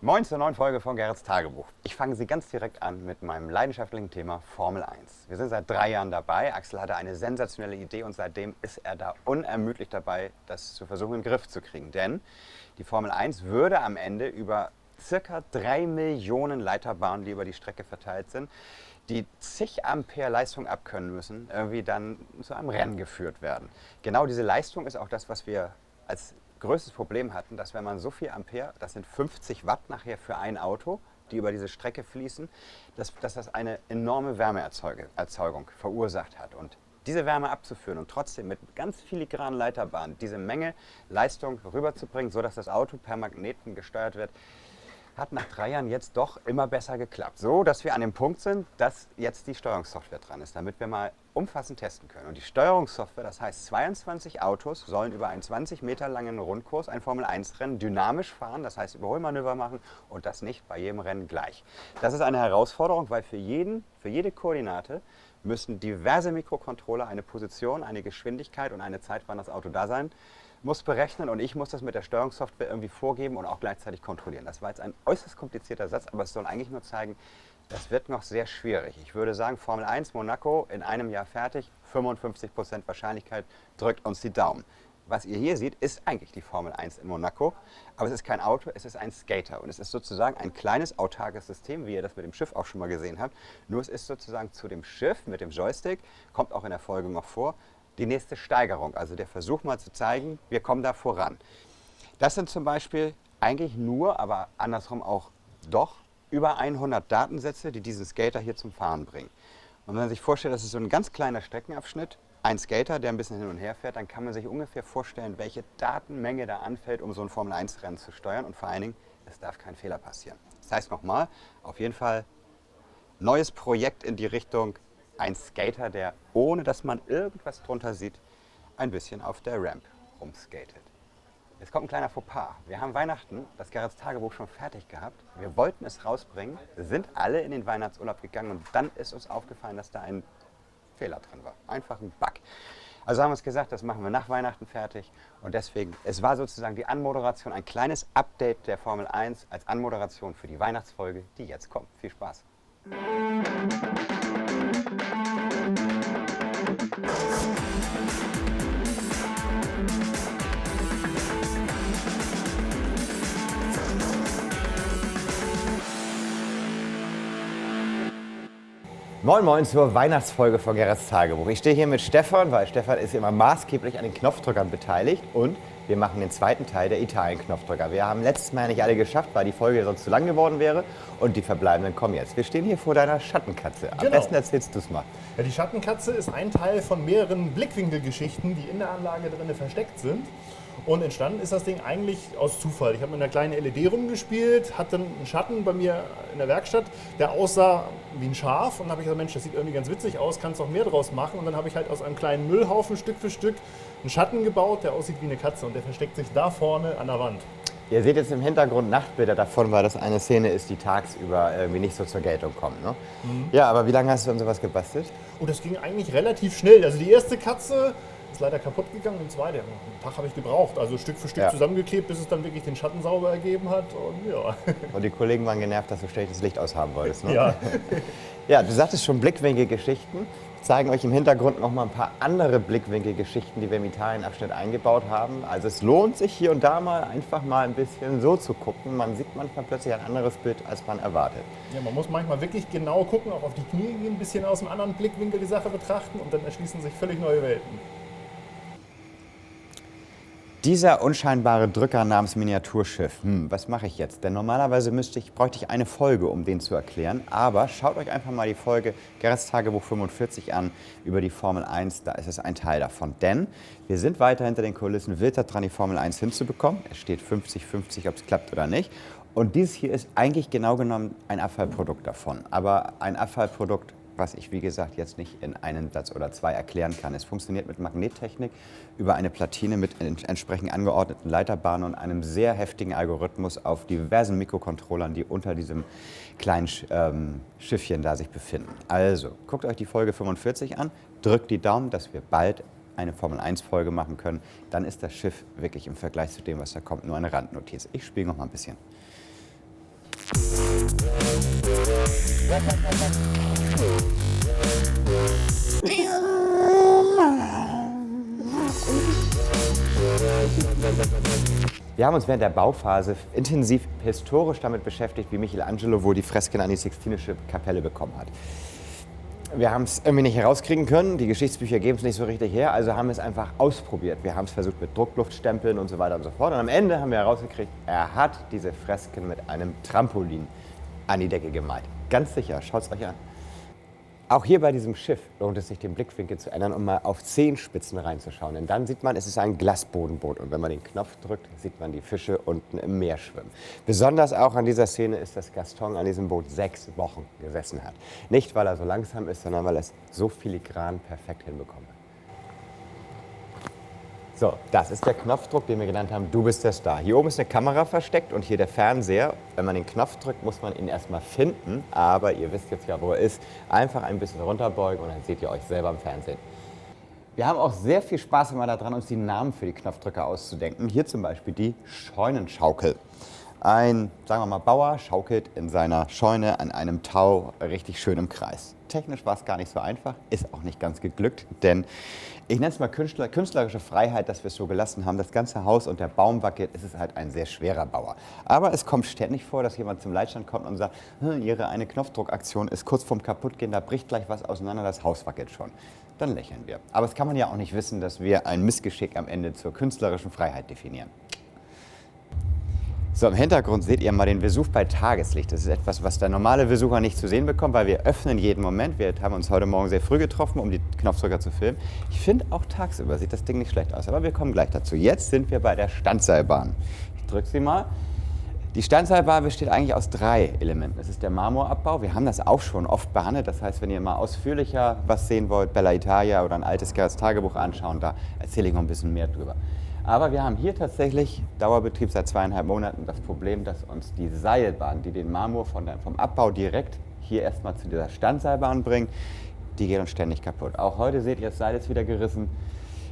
Moin zur neuen Folge von Gerrits Tagebuch. Ich fange Sie ganz direkt an mit meinem leidenschaftlichen Thema Formel 1. Wir sind seit 3 Jahren dabei. Axel hatte eine sensationelle Idee und seitdem ist er da unermüdlich dabei, das zu versuchen in den Griff zu kriegen. Denn die Formel 1 würde am Ende über circa 3 Millionen Leiterbahnen, die über die Strecke verteilt sind, die zig Ampere Leistung abkönnen müssen, irgendwie dann zu einem Rennen geführt werden. Genau diese Leistung ist auch das, was wir als größtes Problem hatten, dass wenn man so viel Ampere, das sind 50 Watt nachher für ein Auto, die über diese Strecke fließen, dass das eine enorme Wärmeerzeugung verursacht hat. Und diese Wärme abzuführen und trotzdem mit ganz filigranen Leiterbahnen diese Menge Leistung rüberzubringen, sodass das Auto per Magneten gesteuert wird, hat nach 3 Jahren jetzt doch immer besser geklappt. So, dass wir an dem Punkt sind, dass jetzt die Steuerungssoftware dran ist, damit wir mal umfassend testen können. Und die Steuerungssoftware, das heißt 22 Autos sollen über einen 20 Meter langen Rundkurs ein Formel-1-Rennen dynamisch fahren, das heißt Überholmanöver machen und das nicht bei jedem Rennen gleich. Das ist eine Herausforderung, weil für jede Koordinate müssen diverse Mikrocontroller eine Position, eine Geschwindigkeit und eine Zeit, wann das Auto da sein muss, berechnen und ich muss das mit der Steuerungssoftware irgendwie vorgeben und auch gleichzeitig kontrollieren. Das war jetzt ein äußerst komplizierter Satz, aber es soll eigentlich nur zeigen, das wird noch sehr schwierig. Ich würde sagen, Formel 1 Monaco in einem Jahr fertig, 55% Wahrscheinlichkeit, drückt uns die Daumen. Was ihr hier seht, ist eigentlich die Formel 1 in Monaco, aber es ist kein Auto, es ist ein Skater und es ist sozusagen ein kleines autarkes System, wie ihr das mit dem Schiff auch schon mal gesehen habt. Nur es ist sozusagen zu dem Schiff mit dem Joystick, kommt auch in der Folge noch vor, die nächste Steigerung, also der Versuch mal zu zeigen, wir kommen da voran. Das sind zum Beispiel eigentlich nur, aber andersrum auch doch, über 100 Datensätze, die diesen Skater hier zum Fahren bringen. Und wenn man sich vorstellt, das ist so ein ganz kleiner Streckenabschnitt, ein Skater, der ein bisschen hin und her fährt, dann kann man sich ungefähr vorstellen, welche Datenmenge da anfällt, um so ein Formel-1-Rennen zu steuern. Und vor allen Dingen, es darf kein Fehler passieren. Das heißt nochmal, auf jeden Fall neues Projekt in die Richtung, ein Skater, der, ohne dass man irgendwas drunter sieht, ein bisschen auf der Ramp rumskatet. Jetzt kommt ein kleiner Fauxpas. Wir haben Weihnachten, das Gerrits Tagebuch schon fertig gehabt. Wir wollten es rausbringen, sind alle in den Weihnachtsurlaub gegangen und dann ist uns aufgefallen, dass da ein Fehler drin war. Einfach ein Bug. Also haben wir uns gesagt, das machen wir nach Weihnachten fertig und deswegen, es war sozusagen die Anmoderation, ein kleines Update der Formel 1 als Anmoderation für die Weihnachtsfolge, die jetzt kommt. Viel Spaß! Moin Moin zur Weihnachtsfolge von Gerrits Tagebuch. Ich stehe hier mit Stefan, weil Stefan ist immer maßgeblich an den Knopfdrückern beteiligt und wir machen den zweiten Teil der Italien-Knopfdrücker. Wir haben letztes Mal nicht alle geschafft, weil die Folge sonst zu lang geworden wäre und die verbleibenden kommen jetzt. Wir stehen hier vor deiner Schattenkatze. Am besten erzählst du es mal. Ja, die Schattenkatze ist ein Teil von mehreren Blickwinkelgeschichten, die in der Anlage drin versteckt sind. Und entstanden ist das Ding eigentlich aus Zufall. Ich habe mit einer kleinen LED rumgespielt, hatte einen Schatten bei mir in der Werkstatt, der aussah wie ein Schaf. Und dann habe ich gesagt, Mensch, das sieht irgendwie ganz witzig aus, kannst auch mehr draus machen. Und dann habe ich halt aus einem kleinen Müllhaufen Stück für Stück einen Schatten gebaut, der aussieht wie eine Katze. Und der versteckt sich da vorne an der Wand. Ihr seht jetzt im Hintergrund Nachtbilder davon, weil das eine Szene ist, die tagsüber irgendwie nicht so zur Geltung kommt. Ne? Ja, aber wie lange hast du an sowas gebastelt? Oh, das ging eigentlich relativ schnell. Also die erste Katze ist leider kaputt gegangen und zweite, einen Tag habe ich gebraucht. Also Stück für Stück zusammengeklebt, bis es dann wirklich den Schatten sauber ergeben hat. Und ja. Und die Kollegen waren genervt, dass du schlechtes Licht aushaben wolltest. Ne? Ja. Ja, du sagtest schon Blickwinkelgeschichten. Wir zeigen euch im Hintergrund noch mal ein paar andere Blickwinkelgeschichten, die wir im Italienabschnitt eingebaut haben. Also es lohnt sich hier und da mal einfach mal ein bisschen so zu gucken. Man sieht manchmal plötzlich ein anderes Bild, als man erwartet. Ja, man muss manchmal wirklich genau gucken, auch auf die Knie gehen, ein bisschen aus einem anderen Blickwinkel die Sache betrachten und dann erschließen sich völlig neue Welten. Dieser unscheinbare Drücker namens Miniaturschiff, was mache ich jetzt? Denn normalerweise bräuchte ich eine Folge, um den zu erklären. Aber schaut euch einfach mal die Folge Gerrits Tagebuch 45 an über die Formel 1. Da ist es ein Teil davon. Denn wir sind weiter hinter den Kulissen wild daran, die Formel 1 hinzubekommen. Es steht 50-50, ob es klappt oder nicht. Und dieses hier ist eigentlich genau genommen ein Abfallprodukt davon. Aber ein Abfallprodukt, was ich, wie gesagt, jetzt nicht in einem Satz oder 2 erklären kann. Es funktioniert mit Magnettechnik über eine Platine mit entsprechend angeordneten Leiterbahnen und einem sehr heftigen Algorithmus auf diversen Mikrocontrollern, die unter diesem kleinen Schiffchen da sich befinden. Also, guckt euch die Folge 45 an, drückt die Daumen, dass wir bald eine Formel-1-Folge machen können. Dann ist das Schiff wirklich im Vergleich zu dem, was da kommt, nur eine Randnotiz. Ich spiele noch mal ein bisschen. Wir haben uns während der Bauphase intensiv historisch damit beschäftigt, wie Michelangelo wohl die Fresken an die Sixtinische Kapelle bekommen hat. Wir haben es irgendwie nicht herauskriegen können, die Geschichtsbücher geben es nicht so richtig her, also haben wir es einfach ausprobiert. Wir haben es versucht mit Druckluftstempeln und so weiter und so fort. Und am Ende haben wir herausgekriegt, er hat diese Fresken mit einem Trampolin an die Decke gemalt. Ganz sicher, schaut es euch an. Auch hier bei diesem Schiff lohnt es sich, den Blickwinkel zu ändern, um mal auf Zehenspitzen reinzuschauen. Denn dann sieht man, es ist ein Glasbodenboot. Und wenn man den Knopf drückt, sieht man die Fische unten im Meer schwimmen. Besonders auch an dieser Szene ist, dass Gaston an diesem Boot 6 Wochen gesessen hat. Nicht, weil er so langsam ist, sondern weil er es so filigran perfekt hinbekommen hat. So, das ist der Knopfdruck, den wir genannt haben, du bist der Star. Hier oben ist eine Kamera versteckt und hier der Fernseher. Wenn man den Knopf drückt, muss man ihn erstmal finden, aber ihr wisst jetzt ja, wo er ist. Einfach ein bisschen runterbeugen und dann seht ihr euch selber im Fernsehen. Wir haben auch sehr viel Spaß immer daran, uns die Namen für die Knopfdrücker auszudenken. Hier zum Beispiel die Scheunenschaukel. Ein, sagen wir mal, Bauer schaukelt in seiner Scheune an einem Tau richtig schön im Kreis. Technisch war es gar nicht so einfach, ist auch nicht ganz geglückt, denn ich nenne es mal künstlerische Freiheit, dass wir es so gelassen haben. Das ganze Haus und der Baum wackelt, ist es halt ein sehr schwerer Bauer. Aber es kommt ständig vor, dass jemand zum Leitstand kommt und sagt, Ihre eine Knopfdruckaktion ist kurz vorm Kaputtgehen, da bricht gleich was auseinander, das Haus wackelt schon. Dann lächeln wir. Aber es kann man ja auch nicht wissen, dass wir ein Missgeschick am Ende zur künstlerischen Freiheit definieren. So, im Hintergrund seht ihr mal den Vesuv bei Tageslicht. Das ist etwas, was der normale Besucher nicht zu sehen bekommt, weil wir öffnen jeden Moment. Wir haben uns heute Morgen sehr früh getroffen, um die Knopfdrücker zu filmen. Ich finde, auch tagsüber sieht das Ding nicht schlecht aus, aber wir kommen gleich dazu. Jetzt sind wir bei der Standseilbahn. Ich drücke sie mal. Die Standseilbahn besteht eigentlich aus 3 Elementen. Es ist der Marmorabbau. Wir haben das auch schon oft behandelt. Das heißt, wenn ihr mal ausführlicher was sehen wollt, Bella Italia oder ein altes Gerrits Tagebuch anschauen, da erzähle ich noch ein bisschen mehr drüber. Aber wir haben hier tatsächlich, Dauerbetrieb seit 2,5 Monaten, das Problem, dass uns die Seilbahn, die den Marmor vom Abbau direkt hier erstmal zu dieser Standseilbahn bringt, die geht uns ständig kaputt. Auch heute seht ihr, das Seil ist wieder gerissen.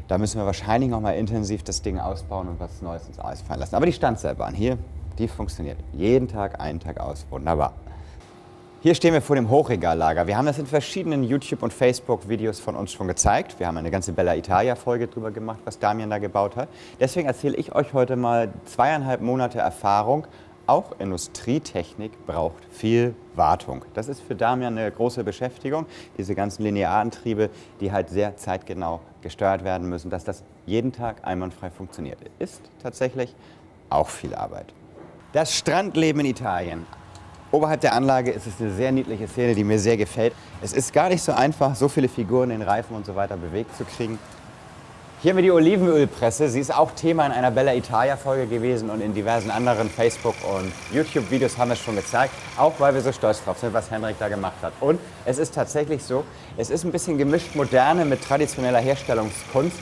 Da müssen wir wahrscheinlich noch mal intensiv das Ding ausbauen und was Neues ins Eis fallen lassen. Aber die Standseilbahn hier, die funktioniert. Jeden Tag, einen Tag aus. Wunderbar. Hier stehen wir vor dem Hochregallager. Wir haben das in verschiedenen YouTube- und Facebook-Videos von uns schon gezeigt. Wir haben eine ganze Bella Italia-Folge drüber gemacht, was Damian da gebaut hat. Deswegen erzähle ich euch heute mal 2,5 Monate Erfahrung. Auch Industrietechnik braucht viel Wartung. Das ist für Damian eine große Beschäftigung. Diese ganzen Linearantriebe, die halt sehr zeitgenau gesteuert werden müssen, dass das jeden Tag einwandfrei funktioniert. Ist tatsächlich auch viel Arbeit. Das Strandleben in Italien. Oberhalb der Anlage ist es eine sehr niedliche Szene, die mir sehr gefällt. Es ist gar nicht so einfach, so viele Figuren, den Reifen und so weiter bewegt zu kriegen. Hier haben wir die Olivenölpresse. Sie ist auch Thema in einer Bella Italia-Folge gewesen und in diversen anderen Facebook- und YouTube-Videos haben wir es schon gezeigt. Auch weil wir so stolz drauf sind, was Henrik da gemacht hat. Und es ist tatsächlich so, es ist ein bisschen gemischt Moderne mit traditioneller Herstellungskunst.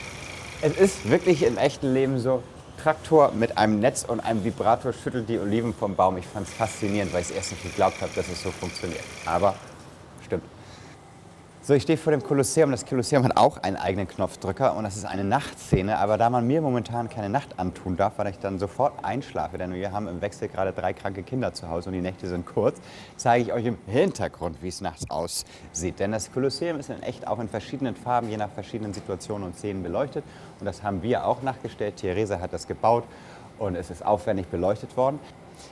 Es ist wirklich im echten Leben so, Traktor mit einem Netz und einem Vibrator schüttelt die Oliven vom Baum. Ich fand es faszinierend, weil ich es erst nicht geglaubt habe, dass es so funktioniert. Aber stimmt. So, ich stehe vor dem Kolosseum. Das Kolosseum hat auch einen eigenen Knopfdrücker und das ist eine Nachtszene. Aber da man mir momentan keine Nacht antun darf, weil ich dann sofort einschlafe, denn wir haben im Wechsel gerade 3 kranke Kinder zu Hause und die Nächte sind kurz, zeige ich euch im Hintergrund, wie es nachts aussieht. Denn das Kolosseum ist in echt auch in verschiedenen Farben, je nach verschiedenen Situationen und Szenen beleuchtet. Und das haben wir auch nachgestellt. Theresa hat das gebaut und es ist aufwendig beleuchtet worden.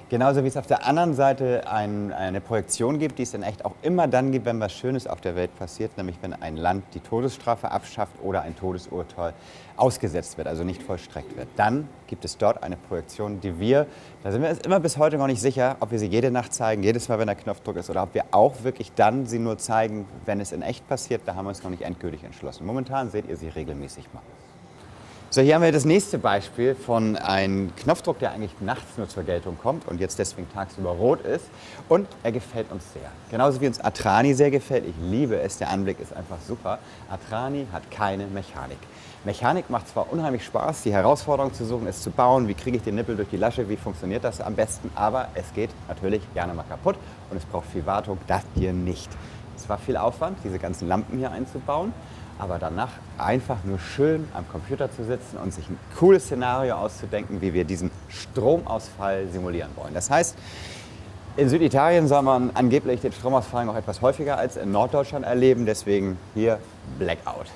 Genauso wie es auf der anderen Seite eine Projektion gibt, die es in echt auch immer dann gibt, wenn was Schönes auf der Welt passiert, nämlich wenn ein Land die Todesstrafe abschafft oder ein Todesurteil ausgesetzt wird, also nicht vollstreckt wird. Dann gibt es dort eine Projektion, die da sind wir uns immer bis heute noch nicht sicher, ob wir sie jede Nacht zeigen, jedes Mal, wenn der Knopfdruck ist, oder ob wir auch wirklich dann sie nur zeigen, wenn es in echt passiert. Da haben wir uns noch nicht endgültig entschlossen. Momentan seht ihr sie regelmäßig mal. So, hier haben wir das nächste Beispiel von einem Knopfdruck, der eigentlich nachts nur zur Geltung kommt und jetzt deswegen tagsüber rot ist. Und er gefällt uns sehr. Genauso wie uns Atrani sehr gefällt. Ich liebe es, der Anblick ist einfach super. Atrani hat keine Mechanik. Mechanik macht zwar unheimlich Spaß, die Herausforderung zu suchen, es zu bauen. Wie kriege ich den Nippel durch die Lasche, wie funktioniert das am besten? Aber es geht natürlich gerne mal kaputt und es braucht viel Wartung. Das hier nicht. Es war viel Aufwand, diese ganzen Lampen hier einzubauen. Aber danach einfach nur schön am Computer zu sitzen und sich ein cooles Szenario auszudenken, wie wir diesen Stromausfall simulieren wollen. Das heißt, In Süditalien soll man angeblich den Stromausfall noch etwas häufiger als in Norddeutschland erleben, deswegen hier Blackout.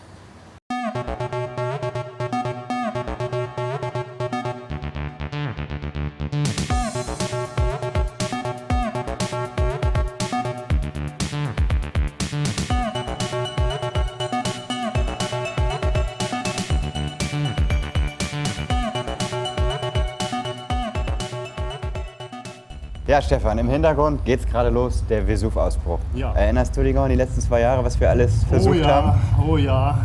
Ja, Stefan, im Hintergrund geht's gerade los, der Vesuv-Ausbruch. Ja. Erinnerst du dich noch an die letzten 2 Jahre, was wir alles versucht haben? Oh ja,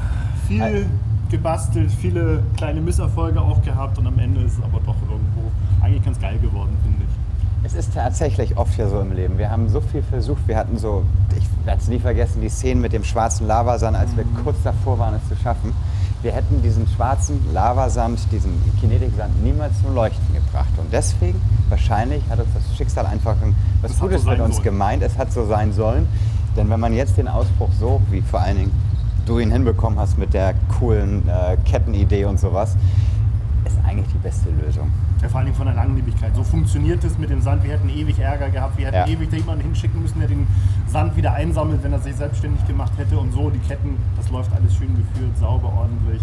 viel gebastelt, viele kleine Misserfolge auch gehabt und am Ende ist es aber doch irgendwo eigentlich ganz geil geworden, finde ich. Es ist tatsächlich oft ja so im Leben. Wir haben so viel versucht, wir hatten so, ich werde es nie vergessen, die Szenen mit dem schwarzen Lavasand, als wir kurz davor waren, es zu schaffen. Wir hätten diesen schwarzen Lavasand, diesen Kinetiksand niemals zum Leuchten gebracht. Und deswegen, wahrscheinlich, hat uns das Schicksal einfach was Gutes mit uns gemeint. Es hat so sein sollen. Denn wenn man jetzt den Ausbruch so, wie vor allen Dingen du ihn hinbekommen hast mit der coolen Kettenidee und sowas, ist eigentlich die beste Lösung. Ja, vor allen Dingen von der Langlebigkeit. So funktioniert es mit dem Sand. Wir hätten ewig Ärger gehabt. Wir hätten ewig da jemanden hinschicken müssen, der den Sand wieder einsammelt, wenn er sich selbstständig gemacht hätte. Und so, die Ketten, das läuft alles schön geführt, sauber, ordentlich.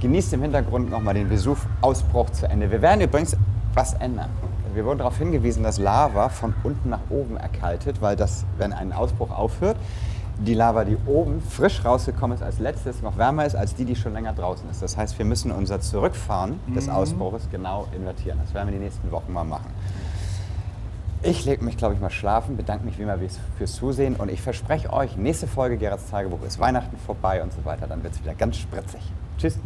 Genießt im Hintergrund nochmal den Vesuv-Ausbruch zu Ende. Wir werden übrigens was ändern. Wir wurden darauf hingewiesen, dass Lava von unten nach oben erkaltet, weil das, wenn ein Ausbruch aufhört, die Lava, die oben frisch rausgekommen ist, als letztes noch wärmer ist als die schon länger draußen ist. Das heißt, wir müssen unser Zurückfahren des Ausbruches genau invertieren. Das werden wir die nächsten Wochen mal machen. Ich lege mich, glaube ich, mal schlafen, bedanke mich wie immer fürs Zusehen und ich verspreche euch, nächste Folge Gerrits Tagebuch ist Weihnachten vorbei und so weiter. Dann wird es wieder ganz spritzig. Tschüss.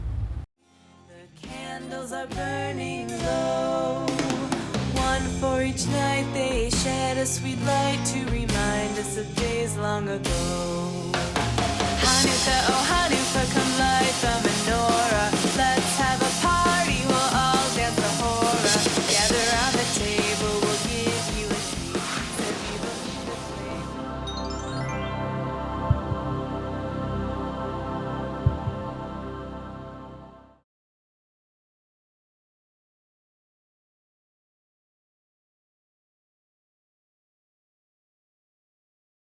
The candles are burning low. One for each night they shed a sweet light to remind us of days long ago. Hanukkah, oh Hanukkah.